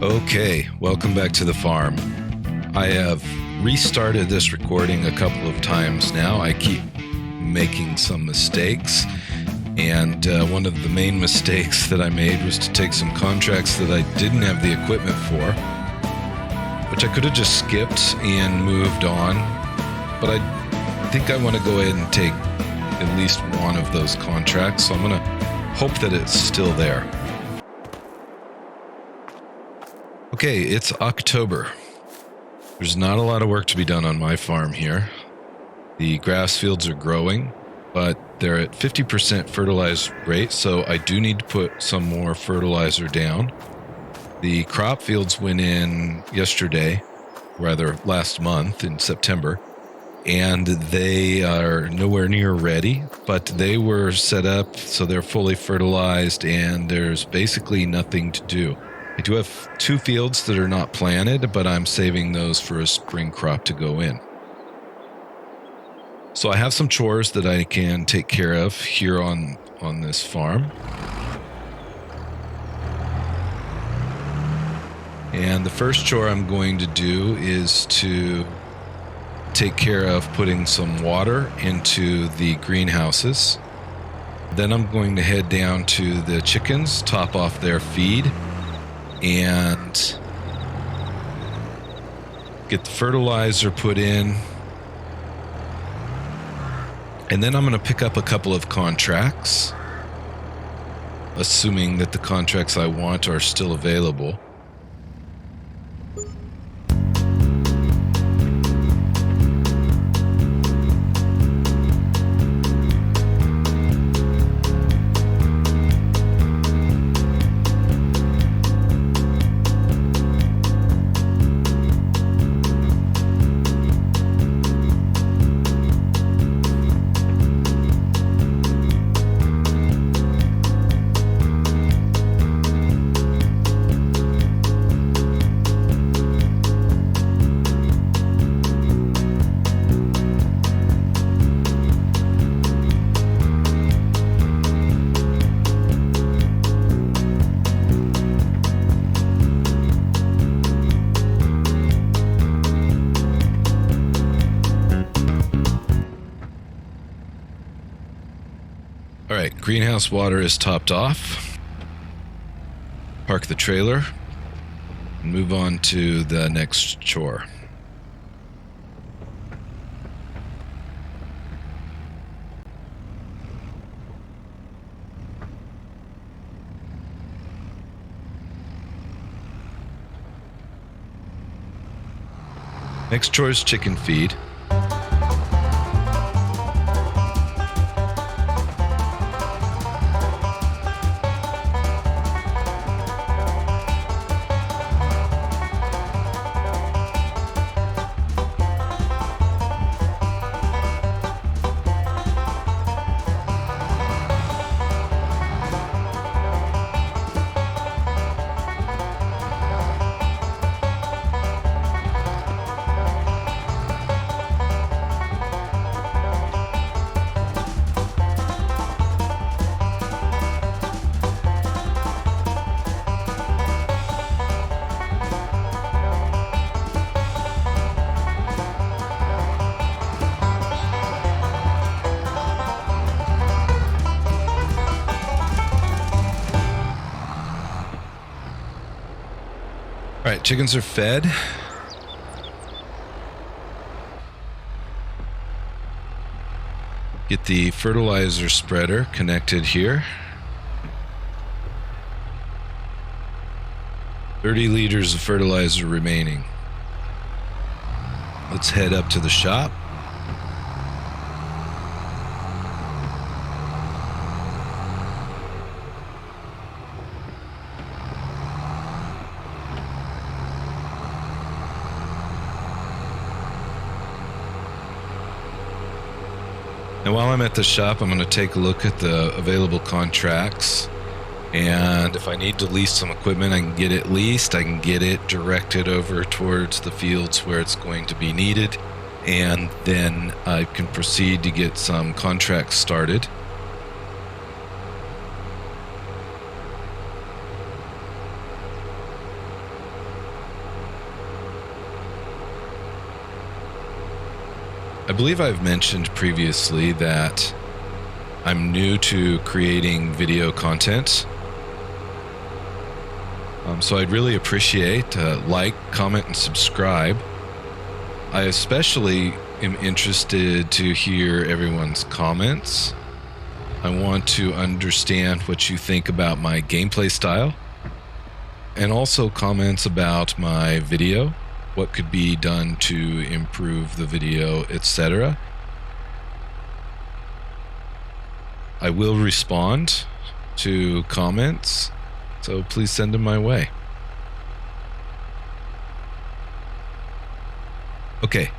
Okay, welcome back to the farm. I have restarted this recording a couple of times now. I keep making some mistakes, and one of the main mistakes that I made was to take some contracts that I didn't have the equipment for, which I could have just skipped and moved on, but I think I want to go ahead and take at least one of those contracts, so I'm going to hope that it's still there. Okay, it's October. There's not a lot of work to be done on my farm here. The grass fields are growing, but they're at 50% fertilized rate, so I do need to put some more fertilizer down. The crop fields went in yesterday, rather last month in September, and they are nowhere near ready, but they were set up so they're fully fertilized and there's basically nothing to do. I do have 2 fields that are not planted, but I'm saving those for a spring crop to go in. So I have some chores that I can take care of here on this farm. And the first chore I'm going to do is to take care of putting some water into the greenhouses. Then I'm going to head down to the chickens, top off their feed, and get the fertilizer put in. And then I'm going to pick up a couple of contracts, assuming that the contracts I want are still available. All right, greenhouse water is topped off. Park the trailer and move on to the next chore. Next chore is chicken feed. All right, chickens are fed. Get the fertilizer spreader connected here. 30 liters of fertilizer remaining. Let's head up to the shop. And while I'm at the shop, I'm going to take a look at the available contracts. And if I need to lease some equipment, I can get it leased. I can get it directed over towards the fields where it's going to be needed. And then I can proceed to get some contracts started. I believe I've mentioned previously that I'm new to creating video content. So I'd really appreciate like, comment, and subscribe. I especially am interested to hear everyone's comments. I want to understand what you think about my gameplay style, and also comments about my video, what could be done to improve the video, etc. I will respond to comments, so please send them my way. Okay,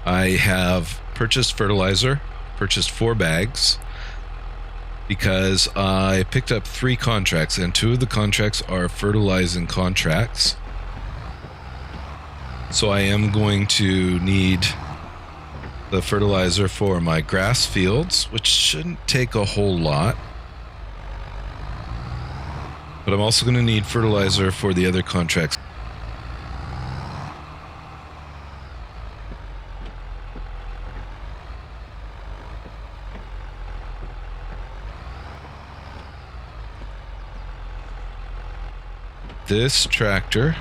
I have purchased fertilizer, purchased 4 bags, because I picked up 3 contracts, and 2 of the contracts are fertilizing contracts. So I am going to need the fertilizer for my grass fields, which shouldn't take a whole lot. But I'm also going to need fertilizer for the other contracts. This tractor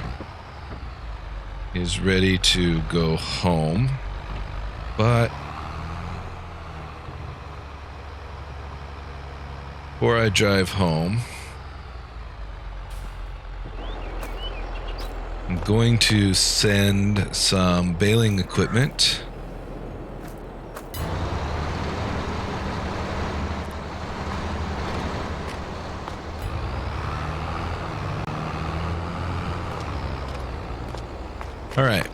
is ready to go home, but before I drive home, I'm going to send some baling equipment All right.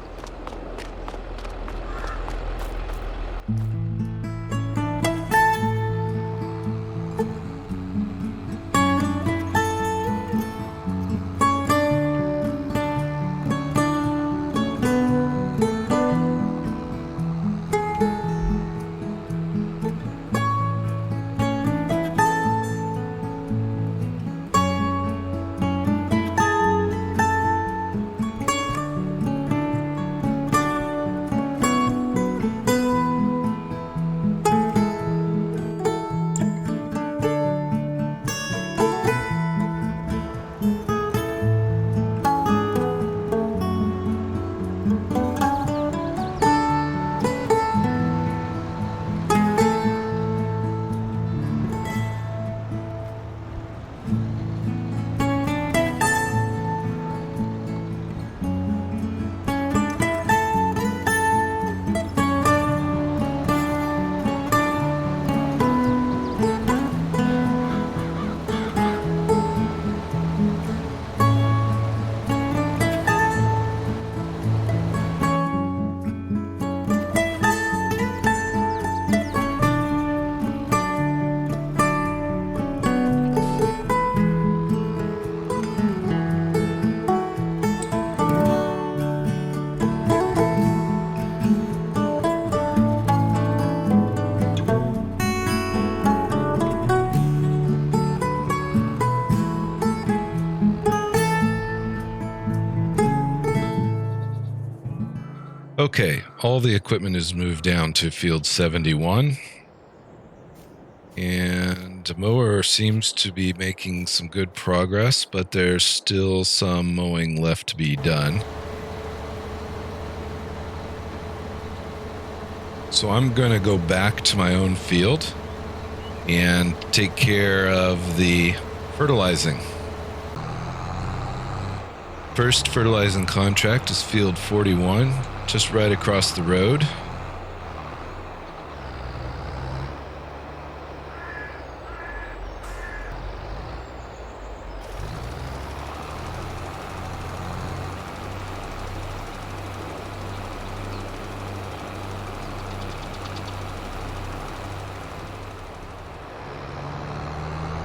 Okay, all the equipment is moved down to field 71. And the mower seems to be making some good progress, but there's still some mowing left to be done. So I'm going to go back to my own field and take care of the fertilizing. First fertilizing contract is field 41, just right across the road.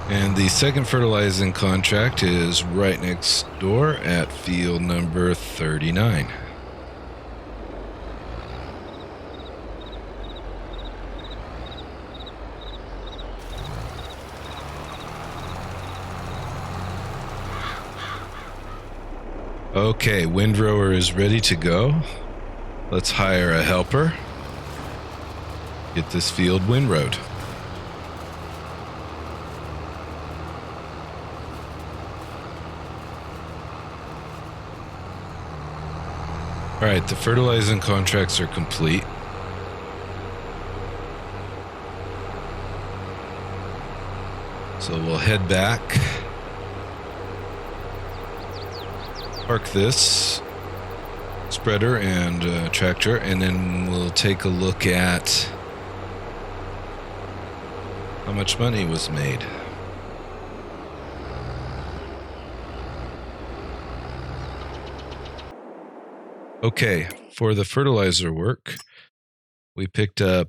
And the second fertilizing contract is right next door at field number 39. Okay, windrower is ready to go. Let's hire a helper. get this field windrowed. All right, the fertilizing contracts are complete. So we'll head back, park this spreader and tractor, and then we'll take a look at how much money was made. Okay, for the fertilizer work, we picked up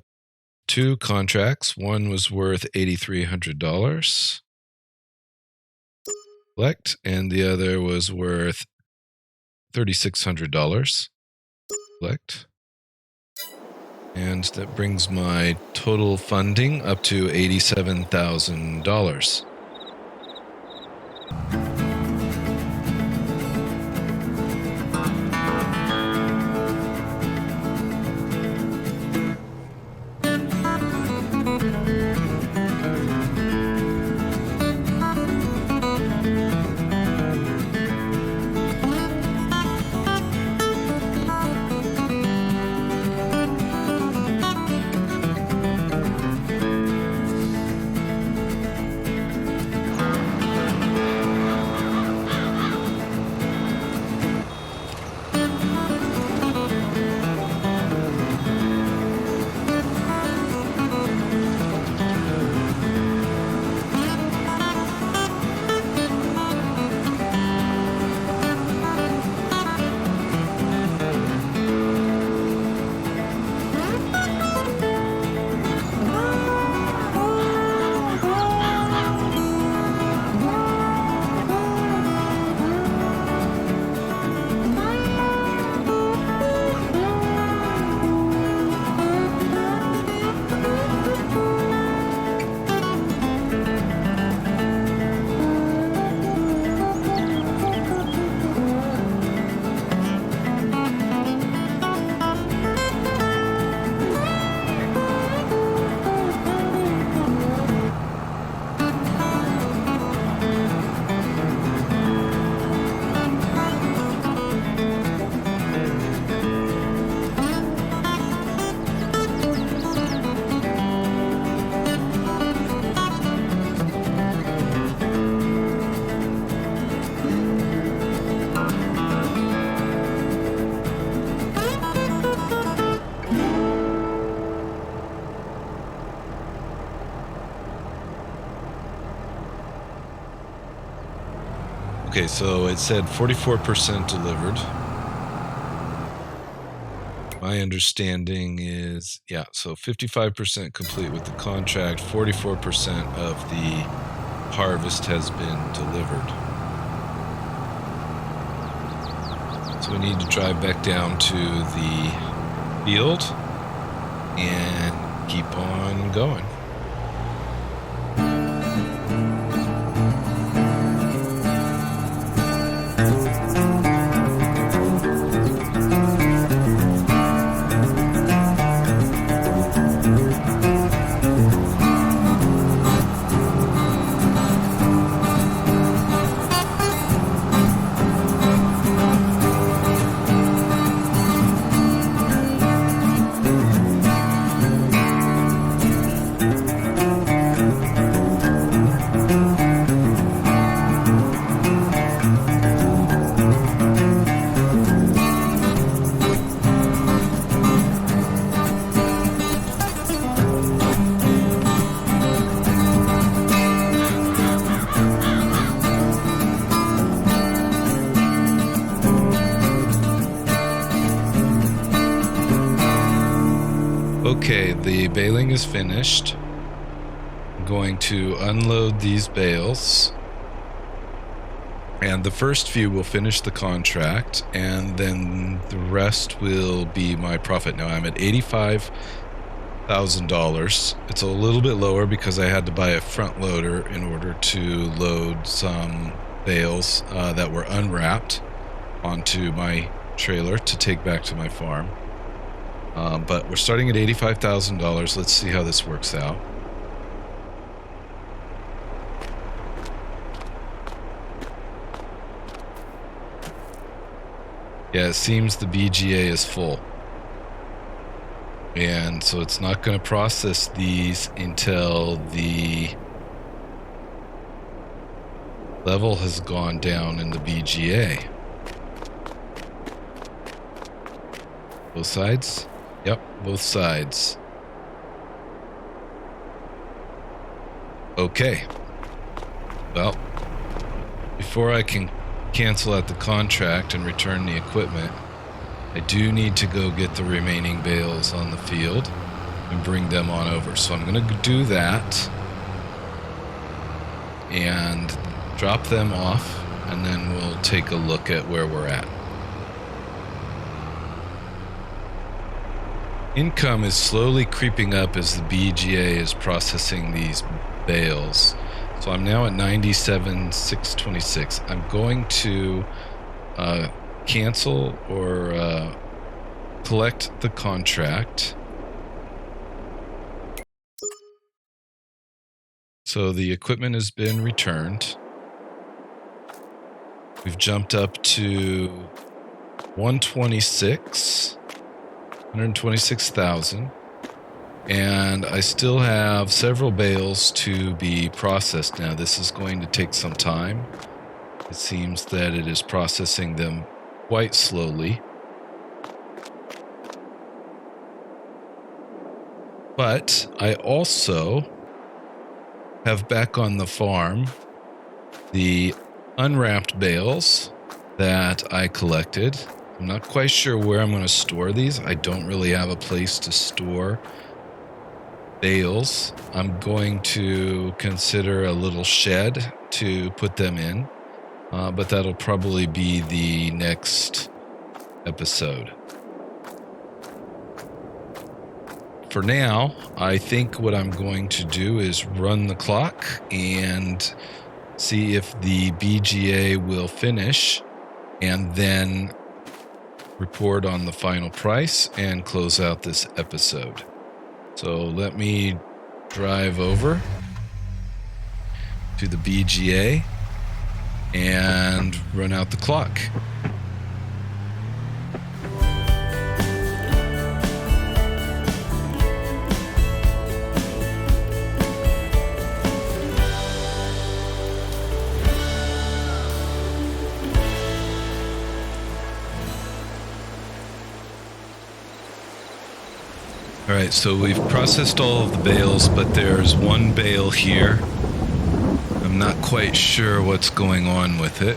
2 contracts. One was worth $8,300 collect, and the other was worth $3,600 collect. And that brings my total funding up to $87,000. Okay, so it said 44% delivered. My understanding is, yeah, so 55% complete with the contract, 44% of the harvest has been delivered. So we need to drive back down to the field and keep on going. Okay, the baling is finished. I'm going to unload these bales. And the first few will finish the contract, and then the rest will be my profit. Now I'm at $85,000. It's a little bit lower because I had to buy a front loader in order to load some bales that were unwrapped onto my trailer to take back to my farm. But we're starting at $85,000. Let's see how this works out. Yeah, it seems the BGA is full. And so it's not going to process these until the level has gone down in the BGA. Both sides? Yep, both sides. Okay. Well, before I can cancel out the contract and return the equipment, I do need to go get the remaining bales on the field and bring them on over. So I'm going to do that and drop them off, and then we'll take a look at where we're at. Income is slowly creeping up as the BGA is processing these bales. So I'm now at 97,626. I'm going to cancel or collect the contract. So the equipment has been returned. We've jumped up to 126,000. And I still have several bales to be processed. Now, this is going to take some time. It seems that it is processing them quite slowly. But I also have back on the farm the unwrapped bales that I collected. I'm not quite sure where I'm going to store these. I don't really have a place to store bales. I'm going to consider a little shed to put them in, but that'll probably be the next episode. For now, I think what I'm going to do is run the clock and see if the BGA will finish, and then report on the final price and close out this episode. So let me drive over to the BGA and run out the clock. All right, so we've processed all of the bales, but there's one bale here. I'm not quite sure what's going on with it.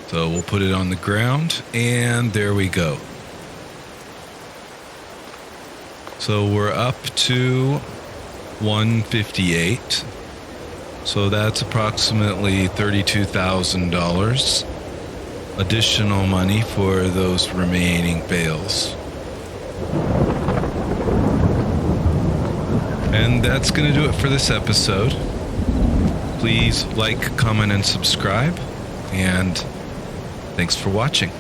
So we'll put it on the ground, and there we go. So we're up to 158. So that's approximately $32,000 additional money for those remaining bales. And that's going to do it for this episode. Please like, comment, and subscribe. And thanks for watching.